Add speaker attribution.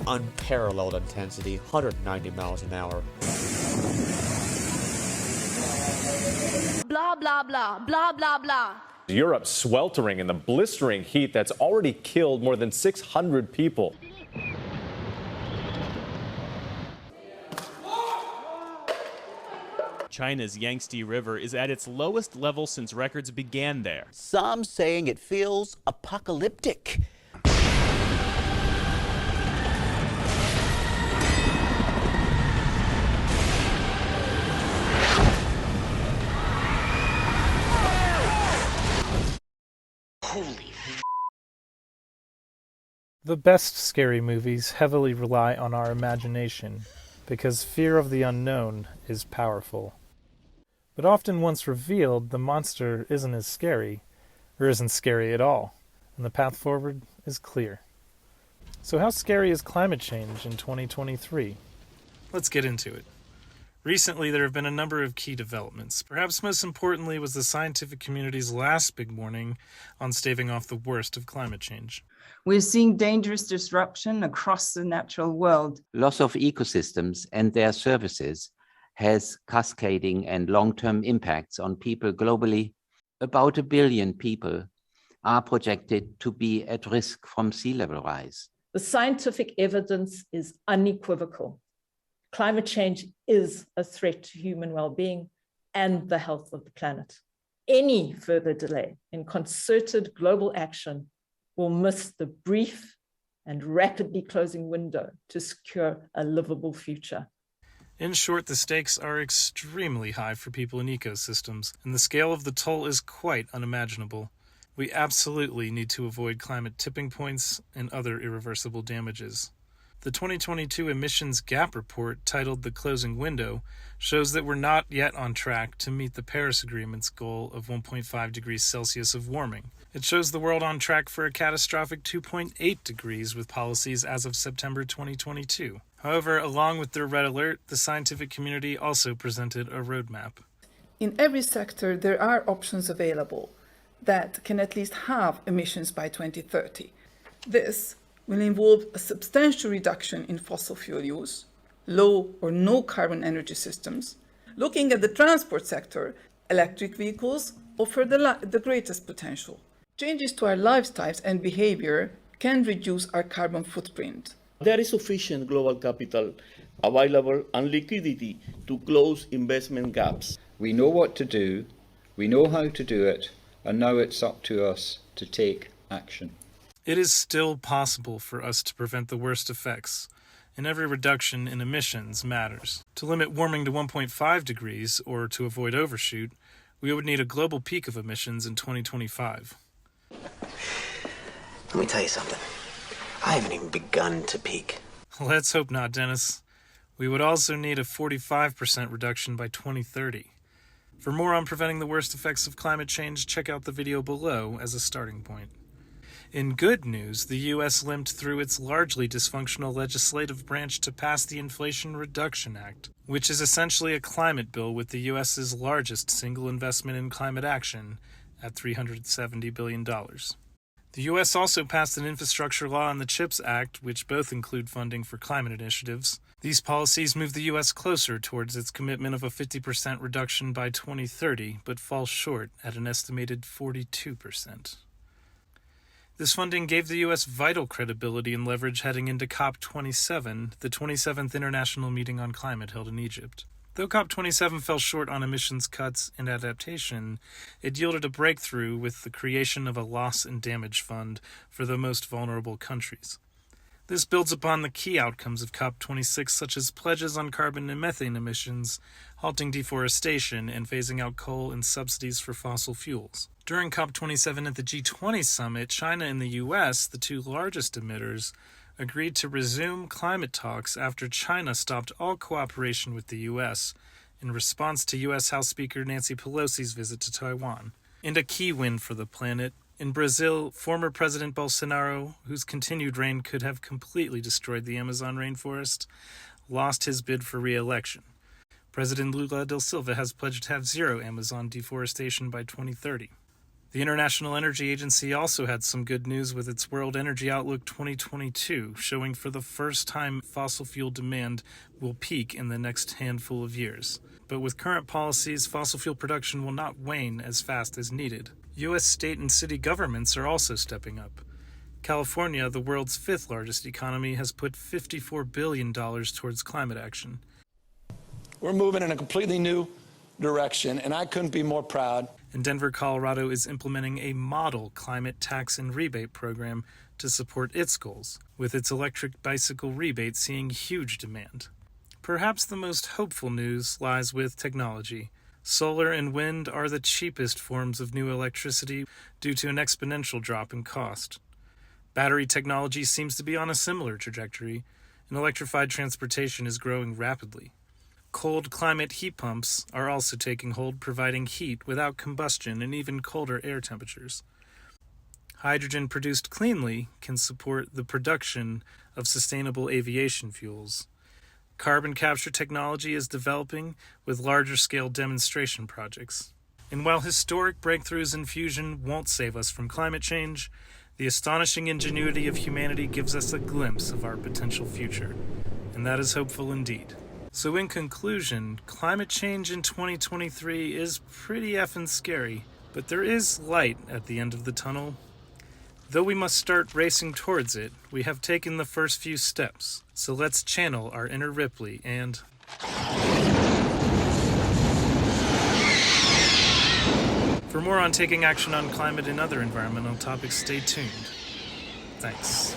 Speaker 1: unparalleled intensity, 190 miles an hour.
Speaker 2: Blah, blah, blah, blah, blah, blah.
Speaker 3: Europe sweltering in the blistering heat that's already killed more than 600 people.
Speaker 4: China's Yangtze River is at its lowest level since records began there.
Speaker 5: Some saying it feels apocalyptic.
Speaker 6: The best scary movies heavily rely on our imagination, because fear of the unknown is powerful. But often once revealed, the monster isn't as scary, or isn't scary at all, and the path forward is clear. So how scary is climate change in 2023?
Speaker 7: Let's get into it. Recently, there have been a number of key developments. Perhaps most importantly was the scientific community's last big warning on staving off the worst of climate change.
Speaker 8: We're seeing dangerous disruption across the natural world.
Speaker 9: Loss of ecosystems and their services has cascading and long-term impacts on people globally. About 1 billion people are projected to be at risk from sea level rise.
Speaker 10: The scientific evidence is unequivocal. Climate change is a threat to human well-being and the health of the planet. Any further delay in concerted global action will miss the brief and rapidly closing window to secure a livable future.
Speaker 7: In short, the stakes are extremely high for people and ecosystems, and the scale of the toll is quite unimaginable. We absolutely need to avoid climate tipping points and other irreversible damages. The 2022 Emissions Gap Report, titled The Closing Window, shows that we're not yet on track to meet the Paris Agreement's goal of 1.5 degrees Celsius of warming. It shows the world on track for a catastrophic 2.8 degrees with policies as of September 2022. However, along with their red alert, the scientific community also presented a roadmap.
Speaker 11: In every sector, there are options available that can at least halve emissions by 2030. This will involve a substantial reduction in fossil fuel use, low or no carbon energy systems. Looking at the transport sector, electric vehicles offer the greatest potential. Changes to our lifestyles and behavior can reduce our carbon footprint.
Speaker 12: There is sufficient global capital available and liquidity to close investment gaps.
Speaker 13: We know what to do, we know how to do it, and now it's up to us to take action.
Speaker 7: It is still possible for us to prevent the worst effects, and every reduction in emissions matters. To limit warming to 1.5 degrees, or to avoid overshoot, we would need a global peak of emissions in 2025.
Speaker 14: Let me tell you something. I haven't even begun to peak.
Speaker 7: Let's hope not, Dennis. We would also need a 45% reduction by 2030. For more on preventing the worst effects of climate change, check out the video below as a starting point. In good news, the U.S. limped through its largely dysfunctional legislative branch to pass the Inflation Reduction Act, which is essentially a climate bill with the U.S.'s largest single investment in climate action at $370 billion. The U.S. also passed an infrastructure law and the CHIPS Act, which both include funding for climate initiatives. These policies move the U.S. closer towards its commitment of a 50% reduction by 2030, but fall short at an estimated 42%. This funding gave the U.S. vital credibility and leverage heading into COP27, the 27th International Meeting on Climate held in Egypt. Though COP27 fell short on emissions cuts and adaptation, it yielded a breakthrough with the creation of a loss and damage fund for the most vulnerable countries. This builds upon the key outcomes of COP26, such as pledges on carbon and methane emissions, halting deforestation, and phasing out coal and subsidies for fossil fuels. During COP27 at the G20 summit, China and the U.S., the two largest emitters, agreed to resume climate talks after China stopped all cooperation with the U.S. in response to U.S. House Speaker Nancy Pelosi's visit to Taiwan. And a key win for the planet. In Brazil, former President Bolsonaro, whose continued reign could have completely destroyed the Amazon rainforest, lost his bid for re-election. President Lula da Silva has pledged to have zero Amazon deforestation by 2030. The International Energy Agency also had some good news with its World Energy Outlook 2022, showing for the first time fossil fuel demand will peak in the next handful of years. But with current policies, fossil fuel production will not wane as fast as needed. U.S. state and city governments are also stepping up. California, the world's fifth largest economy, has put $54 billion towards climate action.
Speaker 15: We're moving in a completely new direction, and I couldn't be more proud.
Speaker 7: And Denver, Colorado is implementing a model climate tax and rebate program to support its goals, with its electric bicycle rebate seeing huge demand. Perhaps the most hopeful news lies with technology. Solar and wind are the cheapest forms of new electricity due to an exponential drop in cost. Battery technology seems to be on a similar trajectory, and electrified transportation is growing rapidly. Cold climate heat pumps are also taking hold, providing heat without combustion and even colder air temperatures. Hydrogen produced cleanly can support the production of sustainable aviation fuels. Carbon capture technology is developing with larger scale demonstration projects. And while historic breakthroughs in fusion won't save us from climate change, the astonishing ingenuity of humanity gives us a glimpse of our potential future, and that is hopeful indeed. So in conclusion, climate change in 2023 is pretty effing scary, but there is light at the end of the tunnel. Though we must start racing towards it, we have taken the first few steps. So let's channel our inner Ripley and... For more on taking action on climate and other environmental topics, stay tuned. Thanks.